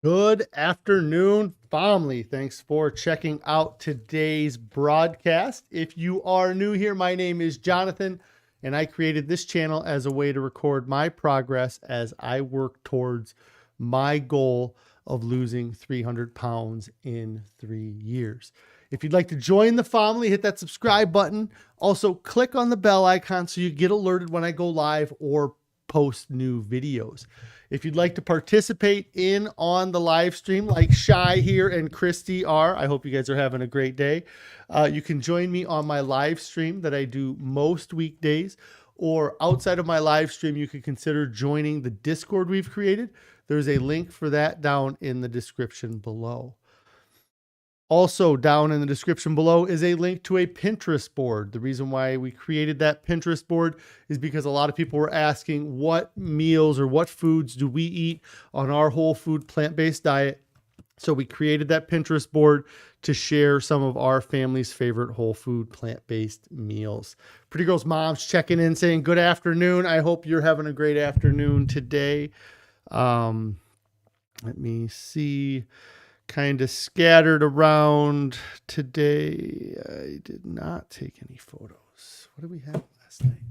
Good afternoon, family. Thanks for checking out today's broadcast. If you are new here, my name is Jonathan, and I created this channel as a way to record my progress as I work towards my goal of losing 300 pounds in 3 years. If you'd like to join the family, hit that subscribe button. Also, click on the bell icon so you get alerted when I go live or post new videos. If you'd like to participate on the live stream like Shy here and Christy are, I hope you guys are having a great day. You can join me on my live stream that I do most weekdays, or outside of my live stream, you can consider joining the Discord we've created. There's a link for that down in the description below. Also down in the description below is a link to a Pinterest board. The reason why we created that Pinterest board is because a lot of people were asking what meals or what foods do we eat on our whole food plant-based diet. So we created that Pinterest board to share some of our family's favorite whole food plant-based meals. Pretty Girl's mom's checking in saying, good afternoon. I hope you're having a great afternoon today. Let me see. Kind of scattered around today. I did not take any photos. What did we have last night?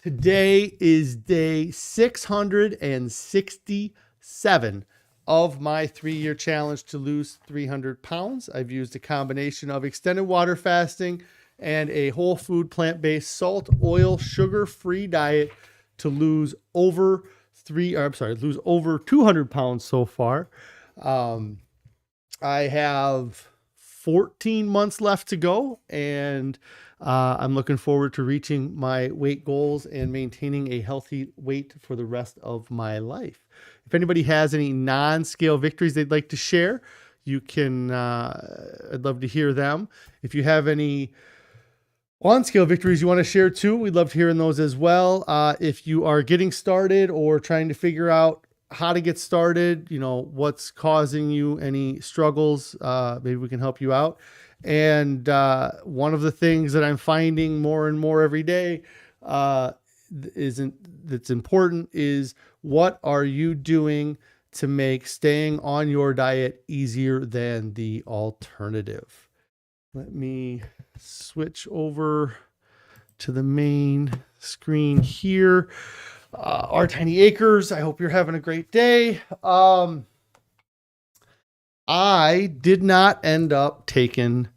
Today is day 667 of my 3-year challenge to lose 300 pounds. I've used a combination of extended water fasting and a whole food plant-based salt, oil, sugar-free diet to lose over 200 pounds so far. I have 14 months left to go, and I'm looking forward to reaching my weight goals and maintaining a healthy weight for the rest of my life. If anybody has any non-scale victories they'd like to share, you can, I'd love to hear them. If you have any on-scale victories you want to share too, we'd love to hear those as well. If you are getting started or trying to figure out how to get started, you know, what's causing you any struggles, maybe we can help you out. And one of the things that I'm finding more and more every day that's important is, what are you doing to make staying on your diet easier than the alternative? Let me switch over to the main screen here. Our Tiny Acres, I hope you're having a great day. I did not end up taking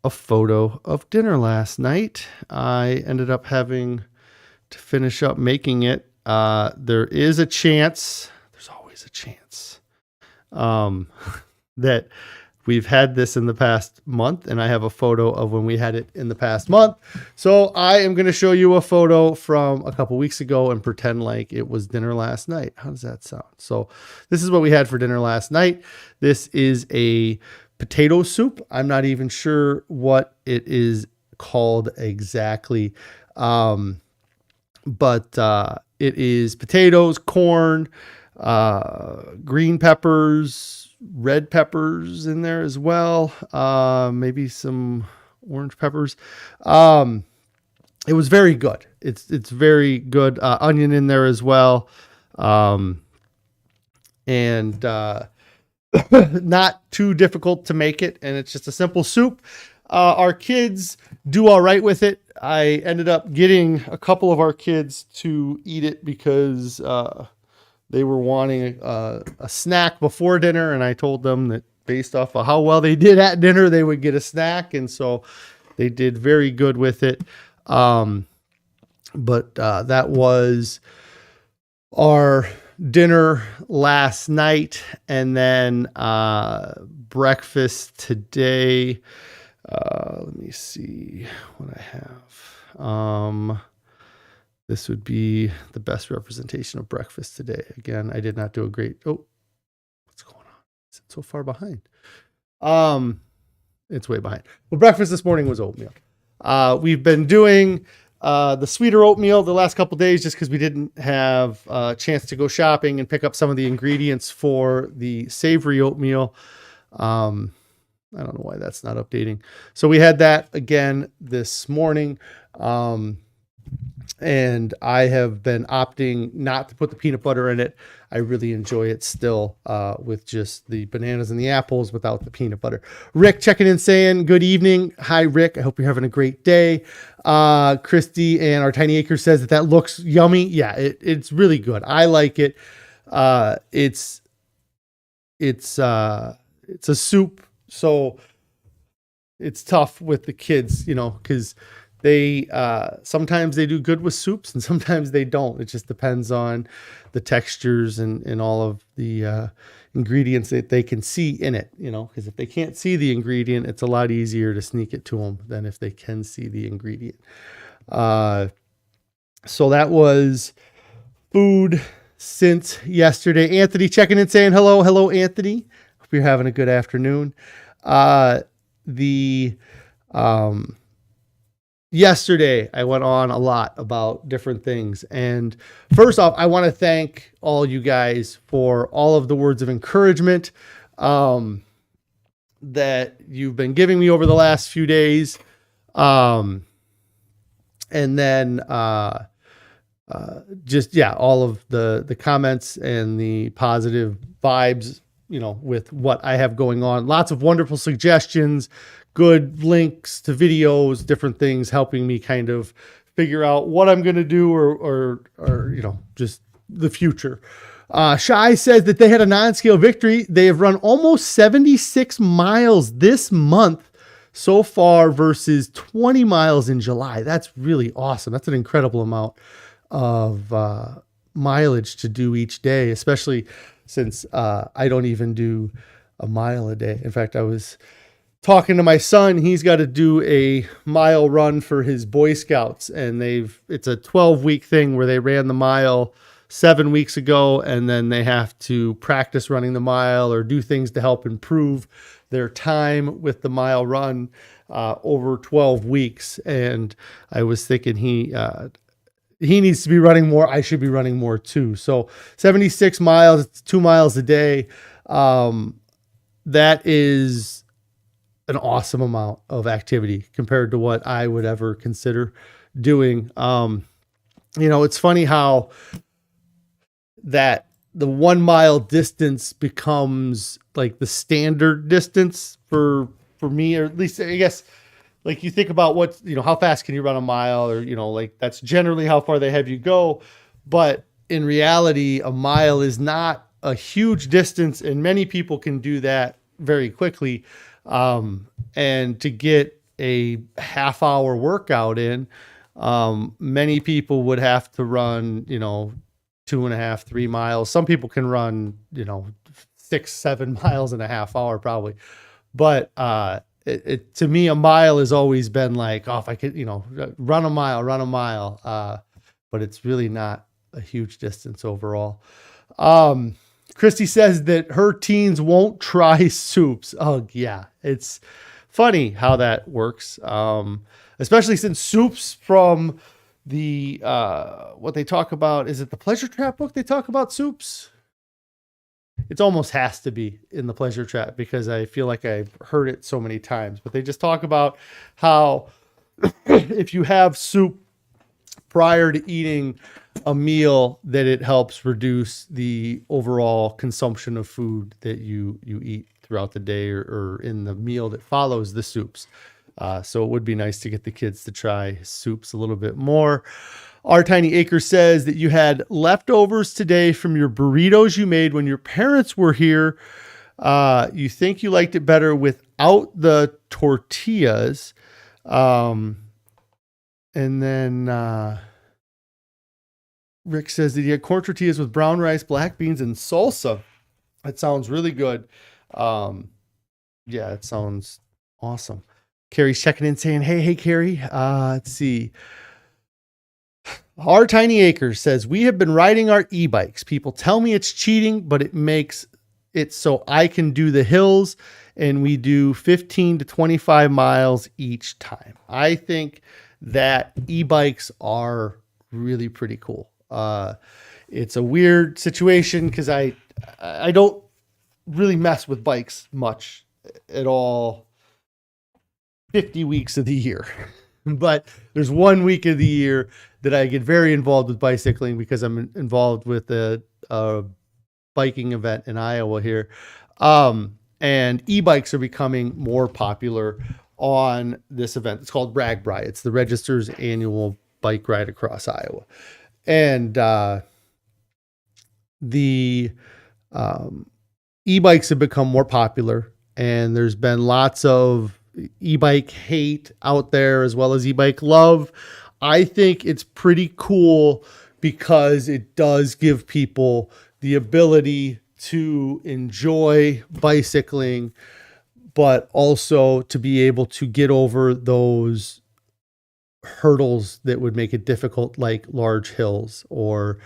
a photo of dinner last night. I ended up having to finish up making it. There is a chance, there's always a chance, that we've had this in the past month, and I have a photo of when we had it in the past month. So I am going to show you a photo from a couple weeks ago and pretend like it was dinner last night. How does that sound? So this is what we had for dinner last night. This is a potato soup. I'm not even sure what it is called exactly. But it is potatoes, corn, green peppers, red peppers in there as well. Maybe some orange peppers. It was very good. It's very good. Onion in there as well. And not too difficult to make it. And it's just a simple soup. Our kids do all right with it. I ended up getting a couple of our kids to eat it because, they were wanting a snack before dinner, and I told them that based off of how well they did at dinner, they would get a snack, and so they did very good with it. But that was our dinner last night, and then breakfast today. Let me see what I have. This would be the best representation of breakfast today. Again, I did not do a great... Oh, what's going on? Is it so far behind? It's way behind. Well, breakfast this morning was oatmeal. We've been doing the sweeter oatmeal the last couple days just because we didn't have a chance to go shopping and pick up some of the ingredients for the savory oatmeal. I don't know why that's not updating. So we had that again this morning. and I have been opting not to put the peanut butter in it. I really enjoy it still with just the bananas and the apples without the peanut butter. Rick checking in saying, good evening. Hi, Rick. I hope you're having a great day. Christy and our Tiny Acre says that looks yummy. Yeah, it's really good. I like it. It's a soup, so it's tough with the kids, because they sometimes they do good with soups and sometimes they don't. It just depends on the textures and all of the ingredients that they can see in it, because if they can't see the ingredient, it's a lot easier to sneak it to them than if they can see the ingredient. So that was food since yesterday. Anthony checking in saying hello, Anthony. Hope you're having a good afternoon. Yesterday I went on a lot about different things. And first off, I want to thank all you guys for all of the words of encouragement that you've been giving me over the last few days. And then all of the comments and the positive vibes, with what I have going on. Lots of wonderful suggestions, good links to videos, different things helping me kind of figure out what I'm going to do or just the future. Shai says that they had a non-scale victory. They have run almost 76 miles this month so far versus 20 miles in July. That's really awesome. That's an incredible amount of mileage to do each day, especially since I don't even do a mile a day. In fact, I was talking to my son. He's got to do a mile run for his Boy Scouts, and it's a 12-week thing where they ran the mile 7 weeks ago, and then they have to practice running the mile or do things to help improve their time with the mile run over 12 weeks. And I was thinking he needs to be running more. I should be running more too. So 76 miles, it's 2 miles a day. That is an awesome amount of activity compared to what I would ever consider doing. It's funny how that the 1 mile distance becomes like the standard distance for me, or at least I guess, like you think about how fast can you run a mile, or, that's generally how far they have you go. But in reality, a mile is not a huge distance, and many people can do that very quickly. And to get a half-hour workout in, many people would have to run, 2.5, 3 miles. Some people can run, 6, 7 miles in a half hour probably. But to me, a mile has always been like, if I could, run a mile. But it's really not a huge distance overall. Christy says that her teens won't try soups. Oh yeah. It's funny how that works. Especially since soups from the, what they talk about, is it the Pleasure Trap book? They talk about soups. It almost has to be in the Pleasure Trap because I feel like I've heard it so many times, but they just talk about how if you have soup prior to eating a meal, that it helps reduce the overall consumption of food that you eat throughout the day or in the meal that follows the soups. So it would be nice to get the kids to try soups a little bit more. Our Tiny Acre says that you had leftovers today from your burritos you made when your parents were here. You think you liked it better without the tortillas. And then Rick says that he had corn tortillas with brown rice, black beans, and salsa. That sounds really good. Yeah, it sounds awesome. Carrie's checking in saying, hey, Carrie. Let's see. Our Tiny Acre says, we have been riding our e-bikes. People tell me it's cheating, but it makes it so I can do the hills, and we do 15 to 25 miles each time. I think that e-bikes are really pretty cool. It's a weird situation because I don't really mess with bikes much at all 50 weeks of the year. But there's 1 week of the year that I get very involved with bicycling because I'm involved with a biking event in Iowa here. And e-bikes are becoming more popular on this event. It's called RAGBRAI. It's the Register's annual bike ride across Iowa. And the e-bikes have become more popular, and there's been lots of e-bike hate out there as well as e-bike love. I think it's pretty cool because it does give people the ability to enjoy bicycling, but also to be able to get over those hurdles that would make it difficult, like large hills or,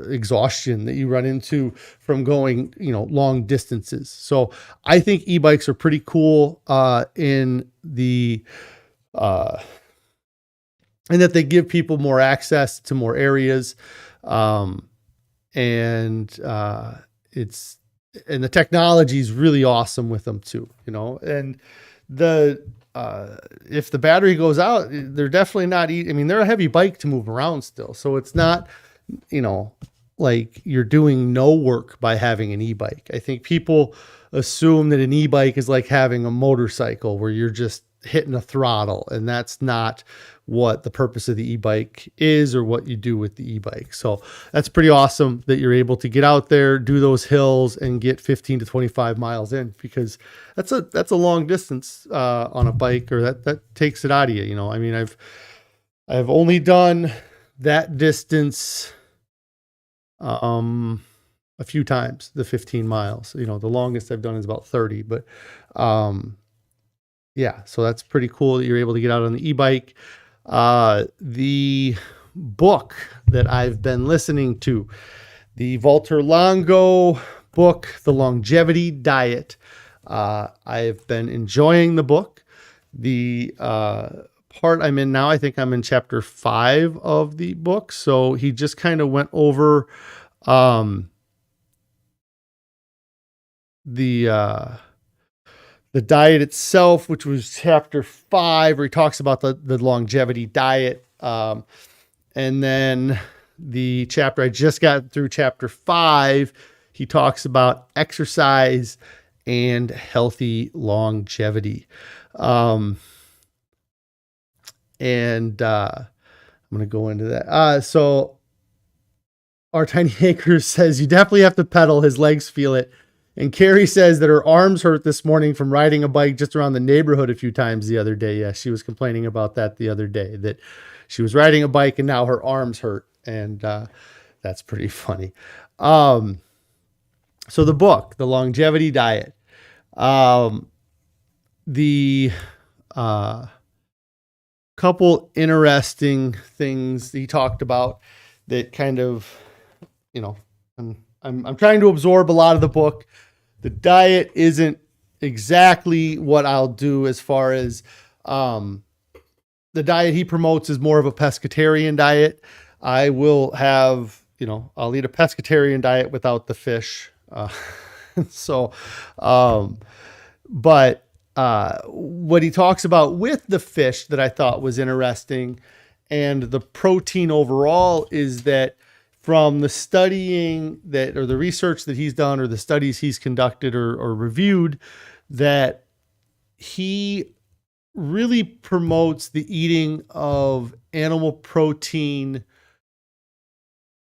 exhaustion that you run into from going, long distances. So I think e-bikes are pretty cool in that they give people more access to more areas. And the technology is really awesome with them too, and if the battery goes out, they're definitely not they're a heavy bike to move around still. So it's not, like you're doing no work by having an e-bike. I think people assume that an e-bike is like having a motorcycle where you're just hitting a throttle, and that's not what the purpose of the e-bike is or what you do with the e-bike. So that's pretty awesome that you're able to get out there, do those hills, and get 15 to 25 miles in, because that's a long distance on a bike, or that takes it out of you. I've only done that distance a few times, the 15 miles. The longest I've done is about 30, but yeah, so that's pretty cool that you're able to get out on the e-bike. The book that I've been listening to, the Walter Longo book, The Longevity Diet. I've been enjoying the book. The part I'm in now, I think I'm in chapter 5 of the book. So he just kind of went over the diet itself, which was chapter 5, where he talks about the longevity diet. And then the chapter I just got through, chapter 5, he talks about exercise and healthy longevity. And I'm going to go into that. So our Tiny Acres says you definitely have to pedal. His legs feel it. And Carrie says that her arms hurt this morning from riding a bike just around the neighborhood a few times the other day. Yeah, she was complaining about that the other day, that she was riding a bike and now her arms hurt. And that's pretty funny. So the book, The Longevity Diet, the couple interesting things he talked about that kind of, I'm trying to absorb a lot of the book. The diet isn't exactly what I'll do, as far as the diet he promotes is more of a pescatarian diet. I will have, I'll eat a pescatarian diet without the fish. But what he talks about with the fish that I thought was interesting, and the protein overall, is that from the studying that, or the research that he's done, or the studies he's conducted or reviewed, that he really promotes the eating of animal protein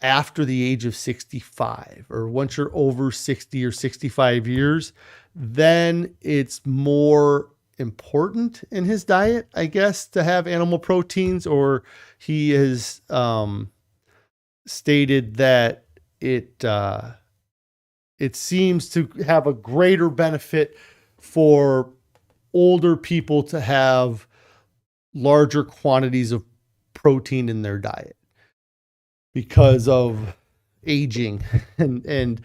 after the age of 65, or once you're over 60 or 65 years, then it's more important in his diet, I guess, to have animal proteins. Or he has stated that it seems to have a greater benefit for older people to have larger quantities of protein in their diet because of aging, and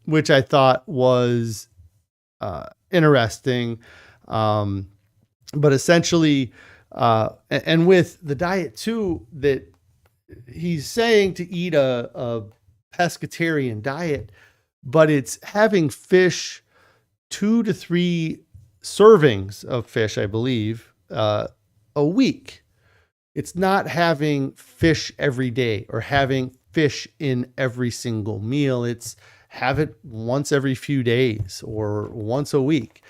which I thought was interesting. But essentially, and with the diet too, that he's saying to eat a pescatarian diet, but it's having fish 2 to 3 servings of fish, I believe, a week. It's not having fish every day or having fish in every single meal. It's have it once every few days or once a week.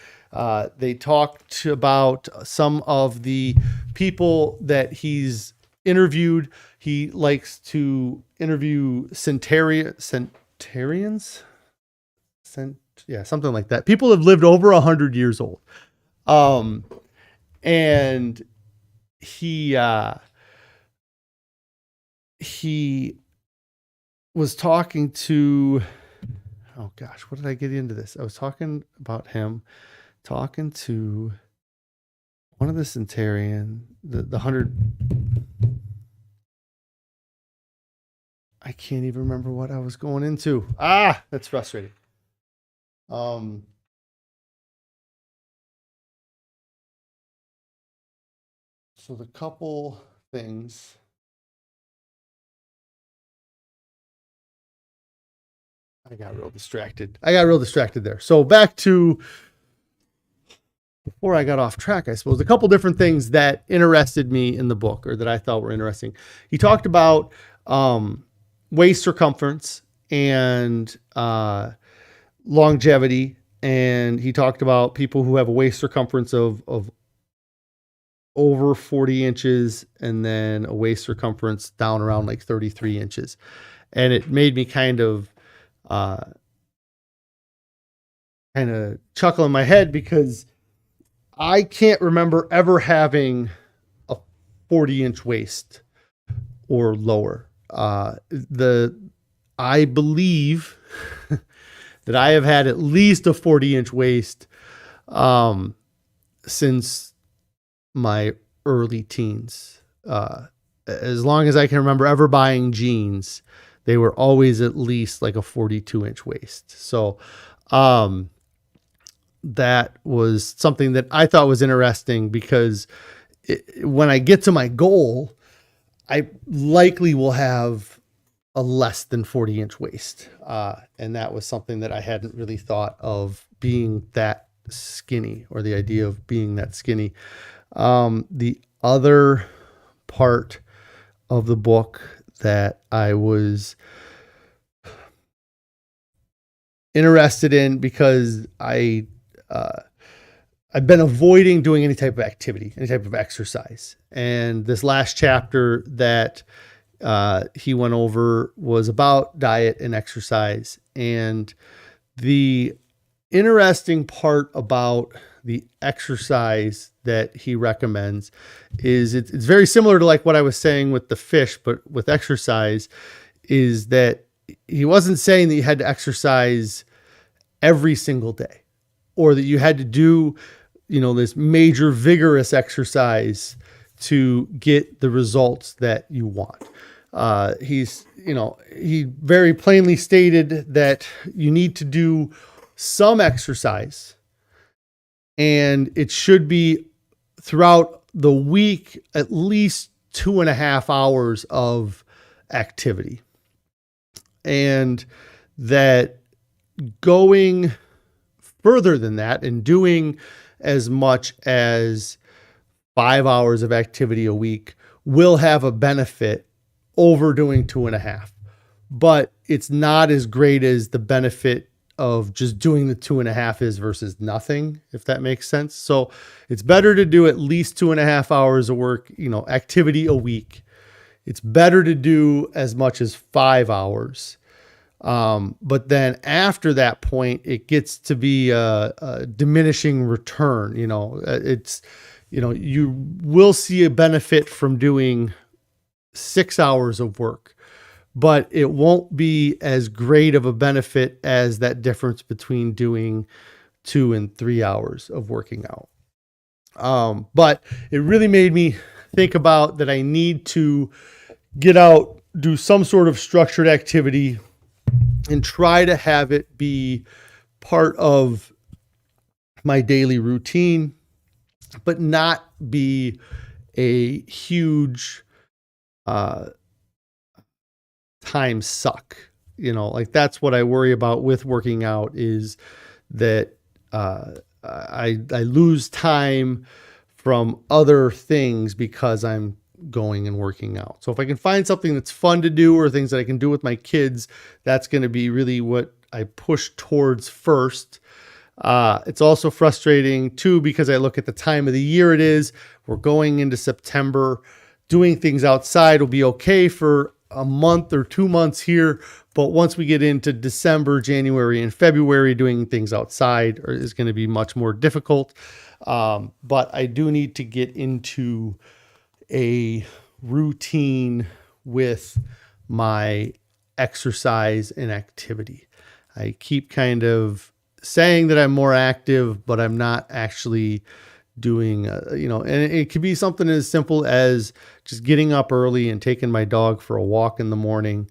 They talked about some of the people that he's interviewed. He likes to interview centurions, something like that. People have lived over 100 years old. And he was talking to, oh gosh, what did I get into this? I was talking about him talking to one of the centurion, the 100. I can't even remember what I was going into. That's frustrating. So the couple things. I got real distracted there. So back to before I got off track, I suppose, a couple different things that interested me in the book or that I thought were interesting. He talked about waist circumference and longevity. And he talked about people who have a waist circumference of over 40 inches and then a waist circumference down around like 33 inches. And it made me kind of chuckle in my head because I can't remember ever having a 40-inch waist or lower. I believe that I have had at least a 40-inch waist since my early teens. As long as I can remember ever buying jeans, they were always at least like a 42-inch waist. So that was something that I thought was interesting because when I get to my goal, I likely will have a less than 40-inch waist. And that was something that I hadn't really thought of, being that skinny, or the idea of being that skinny. The other part of the book that I was interested in, because I've been avoiding doing any type of activity, any type of exercise. And this last chapter that he went over was about diet and exercise. And the interesting part about the exercise that he recommends is it's very similar to like what I was saying with the fish, but with exercise, is that he wasn't saying that you had to exercise every single day or that you had to do, this major vigorous exercise to get the results that you want. He very plainly stated that you need to do some exercise, and it should be throughout the week, at least 2.5 hours of activity. And that going further than that and doing as much as 5 hours of activity a week will have a benefit over doing 2.5, but it's not as great as the benefit of just doing the 2.5 is versus nothing, if that makes sense. So it's better to do at least 2.5 hours of work, activity a week. It's better to do as much as 5 hours. But then after that point, it gets to be a diminishing return. You will see a benefit from doing 6 hours of work, but it won't be as great of a benefit as that difference between doing 2 and 3 hours of working out. But it really made me think about that I need to get out, do some sort of structured activity, and try to have it be part of my daily routine, but not be a huge time suck. Like that's what I worry about with working out, is that I lose time from other things because I'm going and working out. So if I can find something that's fun to do or things that I can do with my kids, that's going to be really what I push towards first. It's also frustrating too, because I look at the time of the year it is. We're going into September. Doing things outside will be okay for a month or 2 months here. But once we get into December, January, and February, doing things outside is going to be much more difficult. But I do need to get into a routine with my exercise and activity. I keep kind of saying that I'm more active, but I'm not actually doing, and it could be something as simple as just getting up early and taking my dog for a walk in the morning,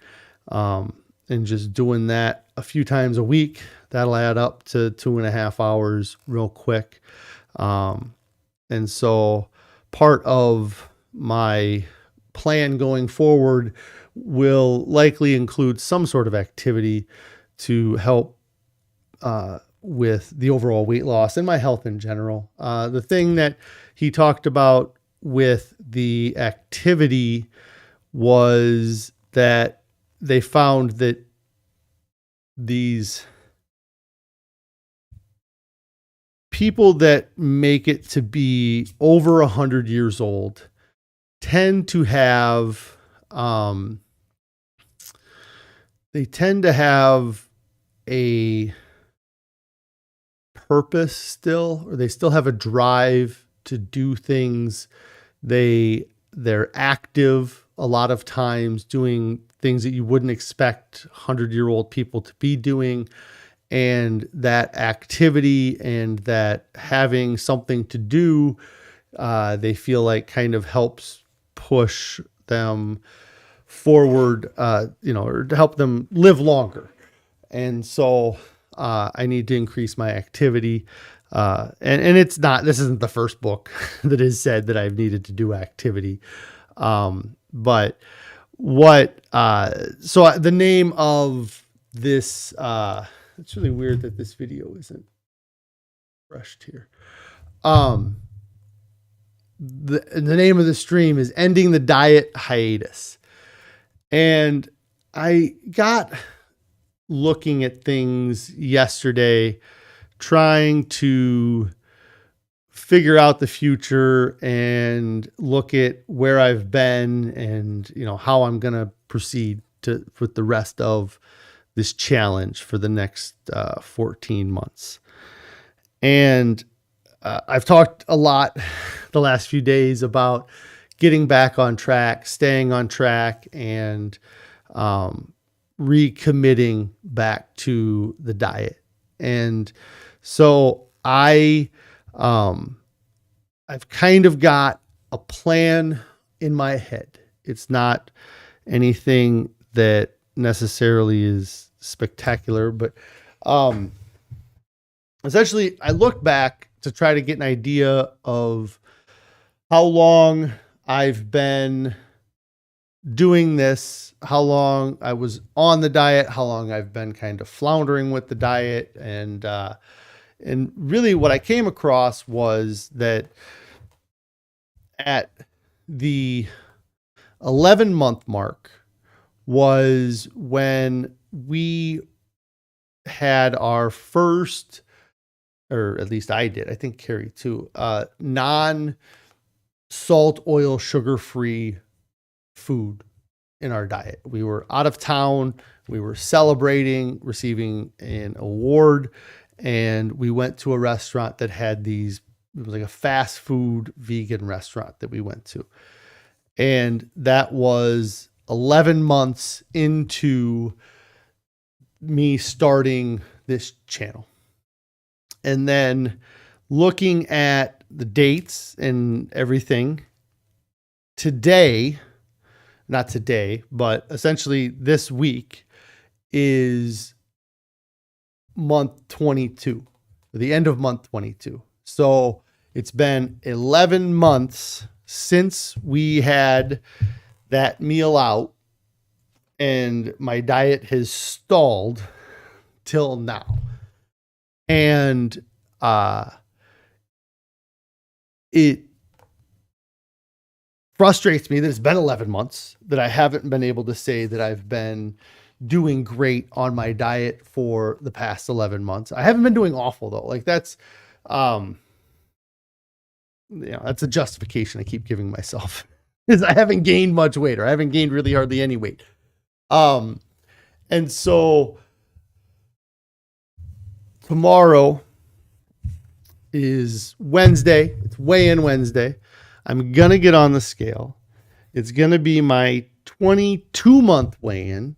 and just doing that a few times a week. That'll add up to 2.5 hours real quick. And so part of my plan going forward will likely include some sort of activity to help with the overall weight loss and my health in general. The thing that he talked about with the activity was that they found that these people that make it to be over 100 years old tend to have, a purpose still, or they still have a drive to do things. They're active a lot of times, doing things that you wouldn't expect 100-year-old people to be doing. And that activity and that having something to do, they feel like kind of helps push them forward, or to help them live longer. And so I need to increase my activity. And this isn't the first book that has said that I've needed to do activity. But so the name of this, it's really weird that this video isn't rushed here. The name of the stream is Ending the Diet Hiatus. And I got looking at things yesterday, trying to figure out the future and look at where I've been and, how I'm going to proceed with the rest of this challenge for the next 14 months. And I've talked a lot the last few days about getting back on track, staying on track, and recommitting back to the diet. And so I've kind of got a plan in my head. It's not anything that necessarily is spectacular, but essentially I look back to try to get an idea of how long I've been doing this, how long I was on the diet, how long I've been kind of floundering with the diet. And really what I came across was that at the 11-month mark was when we had our first, or at least I did, I think Carrie too, non-salt, oil, sugar-free food in our diet. We were out of town. We were celebrating, receiving an award, and we went to a restaurant that had it was like a fast food vegan restaurant that we went to. And that was 11 months into me starting this channel. And then looking at the dates and everything, not today, but essentially this week is month 22, the end of month 22. So it's been 11 months since we had that meal out, and my diet has stalled till now. And it frustrates me that it's been 11 months that I haven't been able to say that I've been doing great on my diet for the past 11 months. I haven't been doing awful though. Like that's, that's a justification I keep giving myself is I haven't gained much weight, or I haven't gained really hardly any weight. And so tomorrow is Wednesday. It's weigh-in Wednesday. I'm going to get on the scale. It's going to be my 22-month weigh-in.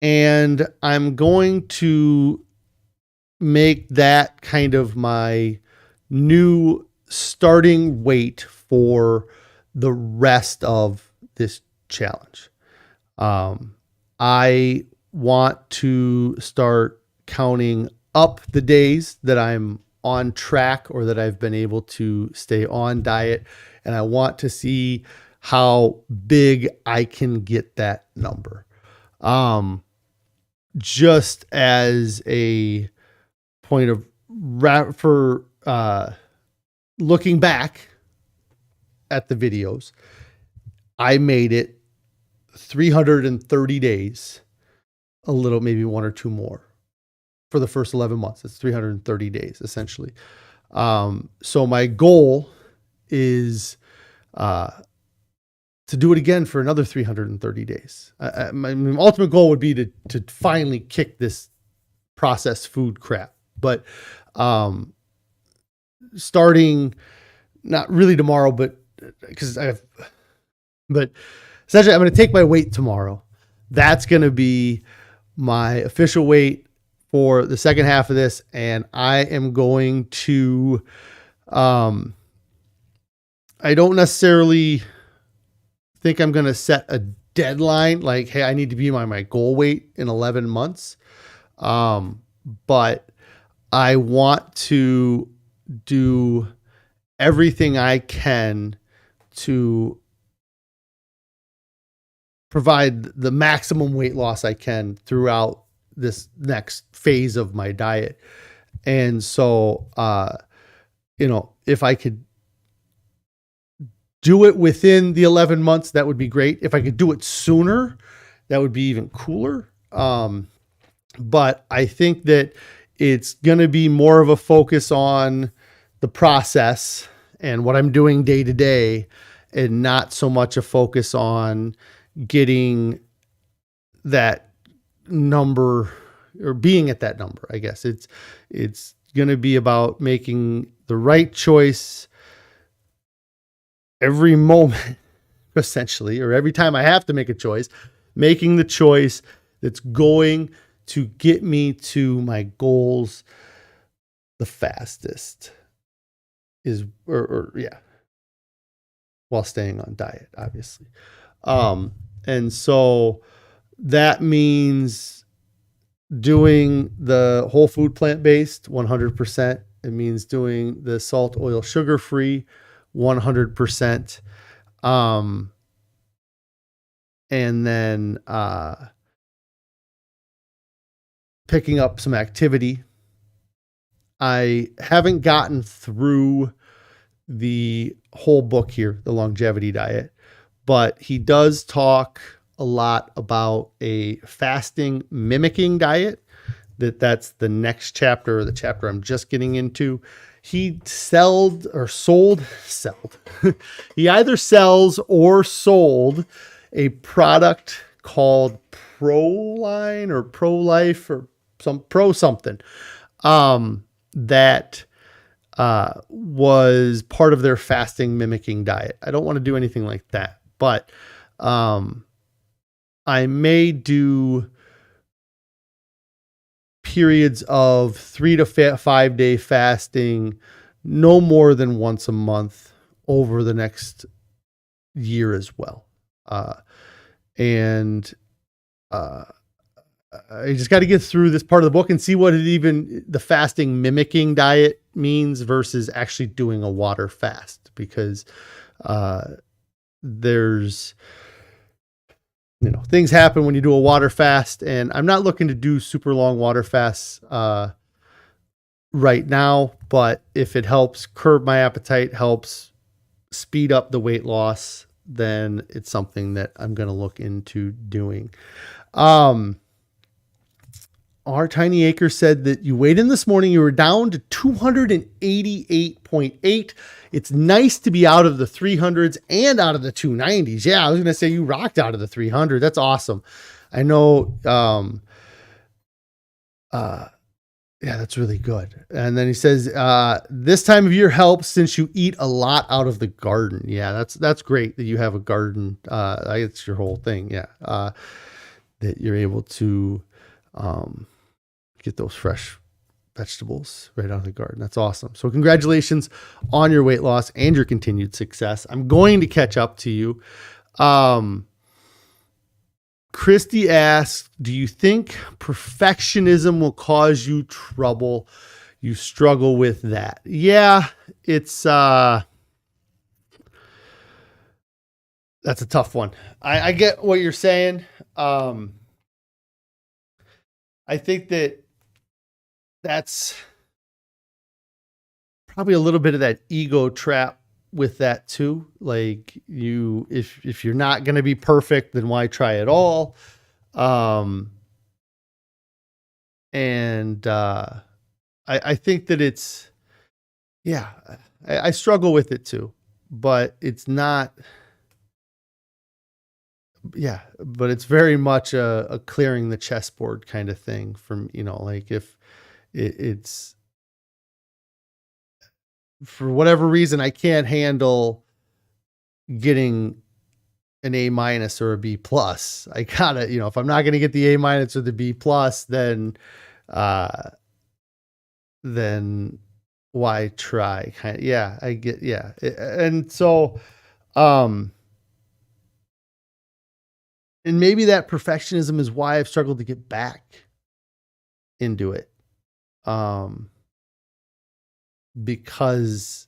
And I'm going to make that kind of my new starting weight for the rest of this challenge. I want to start counting up the days that I'm on track or that I've been able to stay on diet. And I want to see how big I can get that number. Just as a point of for looking back at the videos, I made it 330 days, a little, maybe one or two more for the first 11 months. It's 330 days essentially. So my goal is to do it again for another 330 days. My ultimate goal would be to finally kick this processed food crap, but starting not really tomorrow, but essentially I'm going to take my weight tomorrow. That's going to be my official weight for the second half of this. And I am going to, I don't necessarily think I'm going to set a deadline like, hey, I need to be my goal weight in 11 months. But I want to do everything I can to provide the maximum weight loss I can throughout this next phase of my diet. And so, if I could do it within the 11 months, that would be great. If I could do it sooner, that would be even cooler. But I think that it's going to be more of a focus on the process and what I'm doing day to day, and not so much a focus on getting that number or being at that number. I guess it's going to be about making the right choice every moment, essentially, or every time I have to make a choice, making the choice that's going to get me to my goals the fastest while staying on diet, obviously. And so that means doing the whole food plant-based 100%. It means doing the salt, oil, sugar-free 100%. And then picking up some activity. I haven't gotten through the whole book here, The Longevity Diet, but he does talk a lot about a fasting mimicking diet. That's the next chapter, or the chapter I'm just getting into. He sold. He either sells or sold a product called Proline or Pro-Life or some Pro something, that was part of their fasting mimicking diet. I don't want to do anything like that, but I may do periods of 3 to 5 day fasting, no more than once a month over the next year as well. I just got to get through this part of the book and see what the fasting mimicking diet means versus actually doing a water fast, because there's, things happen when you do a water fast, and I'm not looking to do super long water fasts right now, but if it helps curb my appetite, helps speed up the weight loss, then it's something that I'm going to look into doing. Our Tiny Acre said that you weighed in this morning, you were down to 288.8. It's nice to be out of the 300s and out of the 290s. Yeah, I was going to say you rocked out of the 300. That's awesome. I know. Yeah, that's really good. And then he says, this time of year helps since you eat a lot out of the garden. Yeah, that's great that you have a garden. It's your whole thing. Yeah. That you're able to get those fresh vegetables right out of the garden. That's awesome. So congratulations on your weight loss and your continued success. I'm going to catch up to you. Christy asks, do you think perfectionism will cause you trouble? You struggle with that? Yeah, it's, that's a tough one. I get what you're saying. I think that's probably a little bit of that ego trap with that too. Like if you're not going to be perfect, then why try at all? I think that it's, yeah, I struggle with it too, but it's not, yeah, but it's very much a clearing the chessboard kind of thing from, like if it's for whatever reason, I can't handle getting an A- or a B+. I gotta, if I'm not going to get the A- or the B+, then why try? Yeah, I get, yeah. And so, and maybe that perfectionism is why I've struggled to get back into it. Because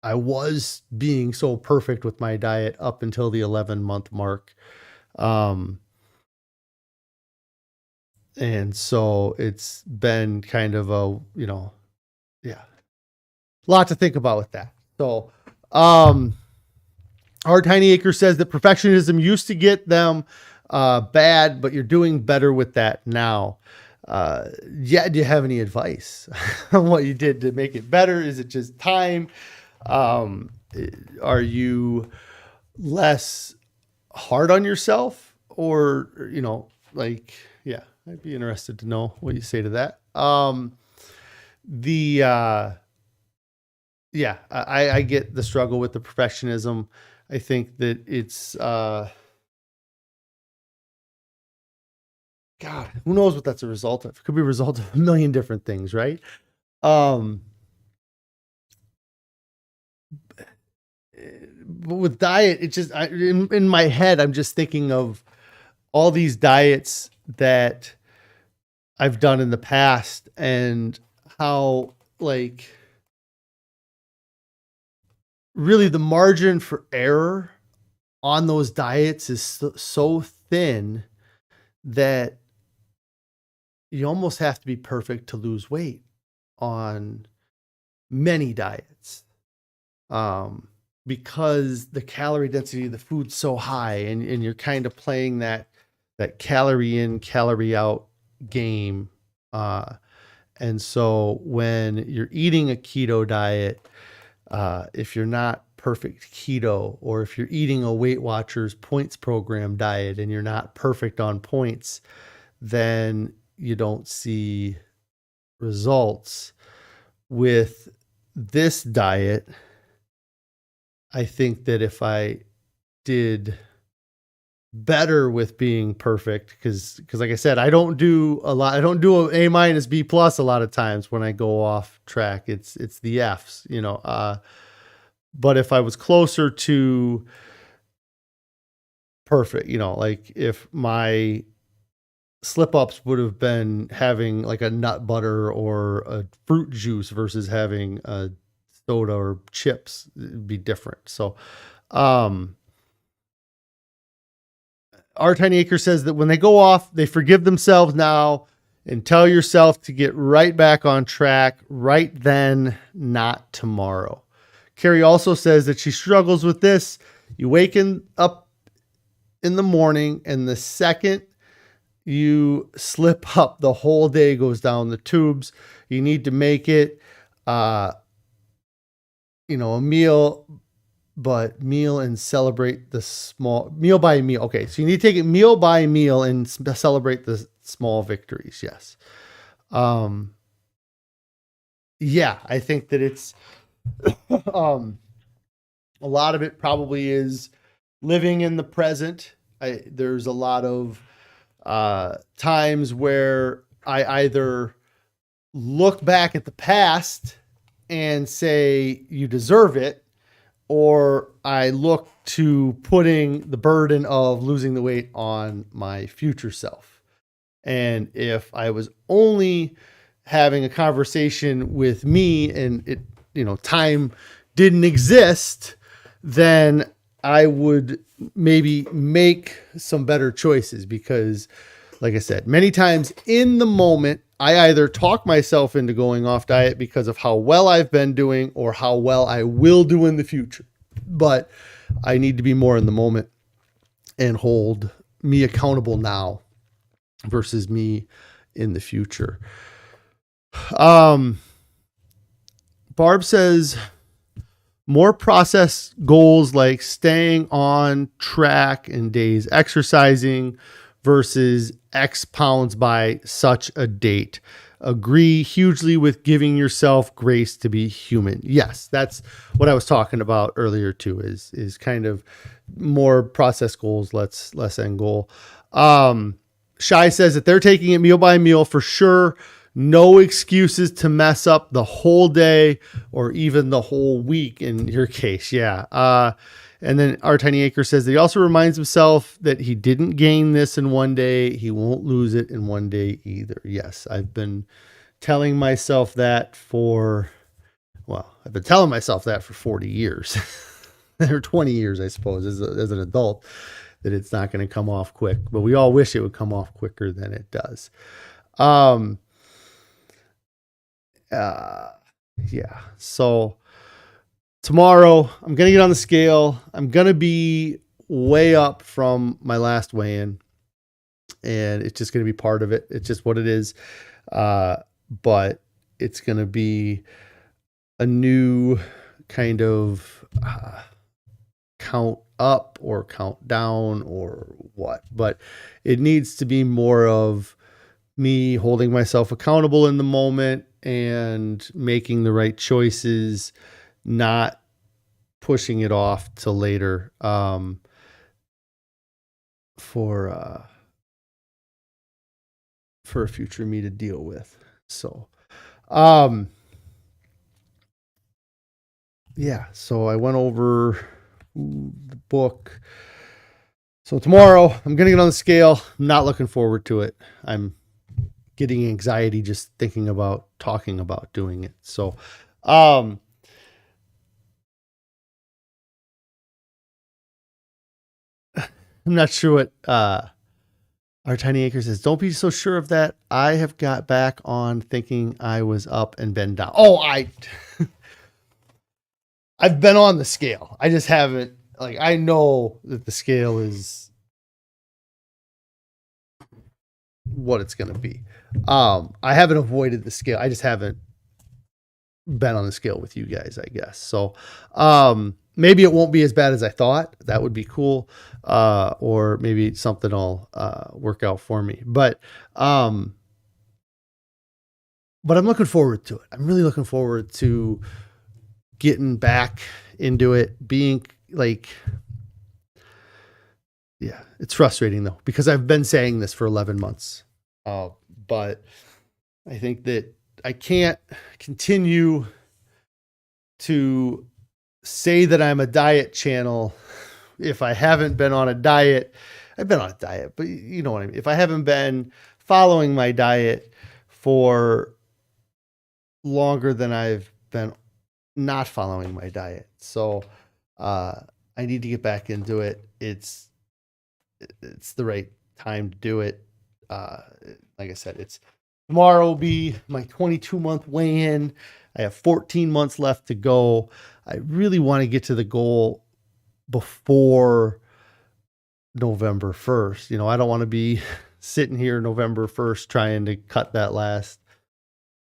I was being so perfect with my diet up until the 11-month mark. And so it's been kind of a, yeah, a lot to think about with that. So, our Tiny Acre says that perfectionism used to get them bad, but you're doing better with that now. Yeah. Do you have any advice on what you did to make it better? Is it just time? Are you less hard on yourself or, yeah, I'd be interested to know what you say to that. Yeah, I get the struggle with the perfectionism. I think that it's, God, who knows what that's a result of? It could be a result of a million different things, right? But with diet, it just, in my head, I'm just thinking of all these diets that I've done in the past and how, really the margin for error on those diets is so thin that you almost have to be perfect to lose weight on many diets. Because the calorie density of the food's so high and you're kind of playing that calorie in, calorie out game. And so when you're eating a keto diet, if you're not perfect keto, or if you're eating a Weight Watchers points program diet and you're not perfect on points, then you don't see results. With this diet, I think that if I did better with being perfect, because like I said, I don't do an A- B+ a lot of times when I go off track. It's the F's, but if I was closer to perfect, like if my slip ups would have been having like a nut butter or a fruit juice versus having a soda or chips, it'd be different. So, our Tiny Acre says that when they go off, they forgive themselves now and tell yourself to get right back on track right then, not tomorrow. Carrie also says that she struggles with this. You waking up in the morning, and the second you slip up, the whole day goes down the tubes. You need to make it, a meal, but meal and celebrate the small meal by meal. Okay. So you need to take it meal by meal and celebrate the small victories. Yes. Yeah, I think that it's, a lot of it probably is living in the present. There's a lot of, times where I either look back at the past and say, you deserve it, or I look to putting the burden of losing the weight on my future self. And if I was only having a conversation with me and it, time didn't exist, then I would maybe make some better choices, because like I said, many times in the moment, I either talk myself into going off diet because of how well I've been doing or how well I will do in the future. But I need to be more in the moment and hold me accountable now versus me in the future. Barb says more process goals like staying on track and days exercising versus X pounds by such a date. Agree hugely with giving yourself grace to be human. Yes, that's what I was talking about earlier too, is kind of more process goals, less end goal. Shy says that they're taking it meal by meal for sure. No excuses to mess up the whole day or even the whole week in your case. Yeah. And then Our Tiny Acre says that he also reminds himself that he didn't gain this in one day. He won't lose it in one day either. Yes, I've been telling myself that for 40 years or 20 years, I suppose, as an adult, that it's not going to come off quick, but we all wish it would come off quicker than it does. Yeah. So tomorrow I'm going to get on the scale. I'm going to be way up from my last weigh-in, and it's just going to be part of it. It's just what it is. But it's going to be a new kind of, count up or count down or what, but it needs to be more of me holding myself accountable in the moment and making the right choices, not pushing it off till later, for a future me to deal with. So, yeah, so I went over the book. So tomorrow I'm going to get on the scale. I'm not looking forward to it. I'm getting anxiety just thinking about talking about doing it. So, I'm not sure what, Our Tiny Acre says, don't be so sure of that. I have got back on thinking I was up and been down. Oh, I've been on the scale. I just haven't, I know that the scale is what it's going to be. I haven't avoided the scale. I just haven't been on the scale with you guys, I guess. So, maybe it won't be as bad as I thought. That would be cool. Or maybe something will, work out for me, but I'm looking forward to it. I'm really looking forward to getting back into it, being yeah, it's frustrating though, because I've been saying this for 11 months. But I think that I can't continue to say that I'm a diet channel if I haven't been on a diet. I've been on a diet, but you know what I mean? If I haven't been following my diet for longer than I've been not following my diet. So, I need to get back into it. It's the right time to do it. Like I said, tomorrow will be my 22-month weigh-in. I have 14 months left to go. I really want to get to the goal before November 1st. I don't want to be sitting here November 1st trying to cut that last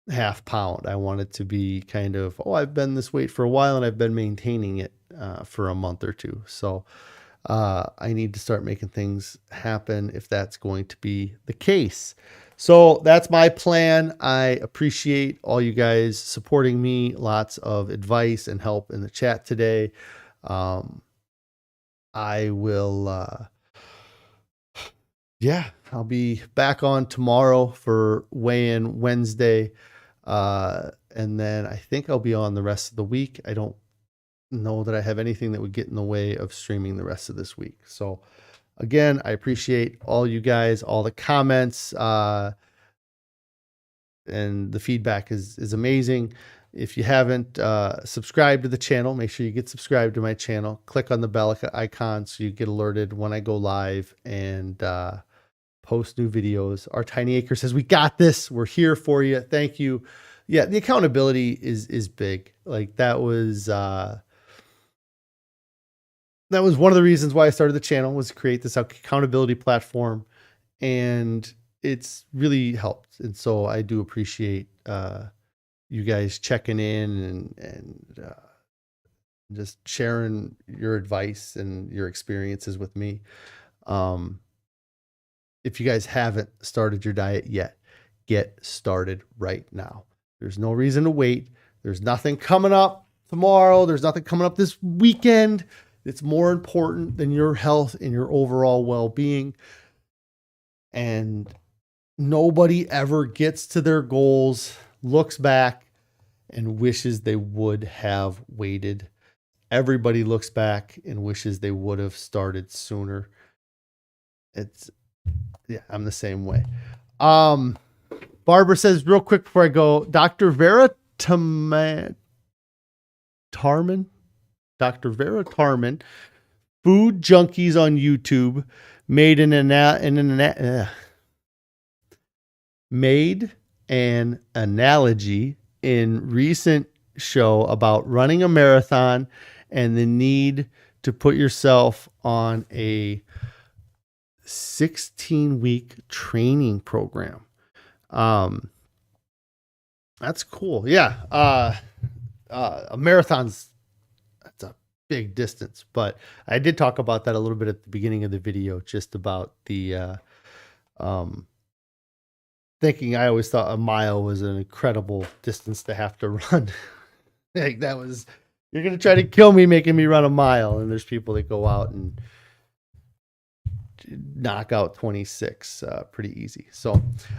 half pound. I want it to be kind of, I've been this weight for a while and I've been maintaining it for a month or two. So I need to start making things happen if that's going to be the case. So that's my plan. I appreciate all you guys supporting me. Lots of advice and help in the chat today. I will, I'll be back on tomorrow for weigh-in Wednesday. And then I think I'll be on the rest of the week. I don't know that I have anything that would get in the way of streaming the rest of this week. So again, I appreciate all you guys, all the comments, and the feedback is amazing. If you haven't subscribed to the channel, make sure you get subscribed to my channel. Click on the bell icon so you get alerted when I go live and post new videos. Our Tiny Acre says, we got this. We're here for you. Thank you. Yeah, the accountability is big. Like that was one of the reasons why I started the channel, was to create this accountability platform, and it's really helped. And so I do appreciate you guys checking in and just sharing your advice and your experiences with me. If you guys haven't started your diet yet, get started right now. There's no reason to wait. There's nothing coming up tomorrow. There's nothing coming up this weekend. It's more important than your health and your overall well-being. And nobody ever gets to their goals, looks back, and wishes they would have waited. Everybody looks back and wishes they would have started sooner. I'm the same way. Barbara says, real quick before I go, Dr. Vera Tarman, Food Junkies on YouTube, made an analogy in recent show about running a marathon and the need to put yourself on a 16-week training program. That's cool. Yeah. A marathon's, that's a big distance, but I did talk about that a little bit at the beginning of the video, just about the, thinking I always thought a mile was an incredible distance to have to run. Like that was, you're going to try to kill me making me run a mile. And there's people that go out and knock out 26 pretty easy. So,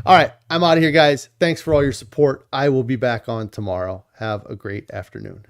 all right, I'm out of here, guys. Thanks for all your support. I will be back on tomorrow. Have a great afternoon.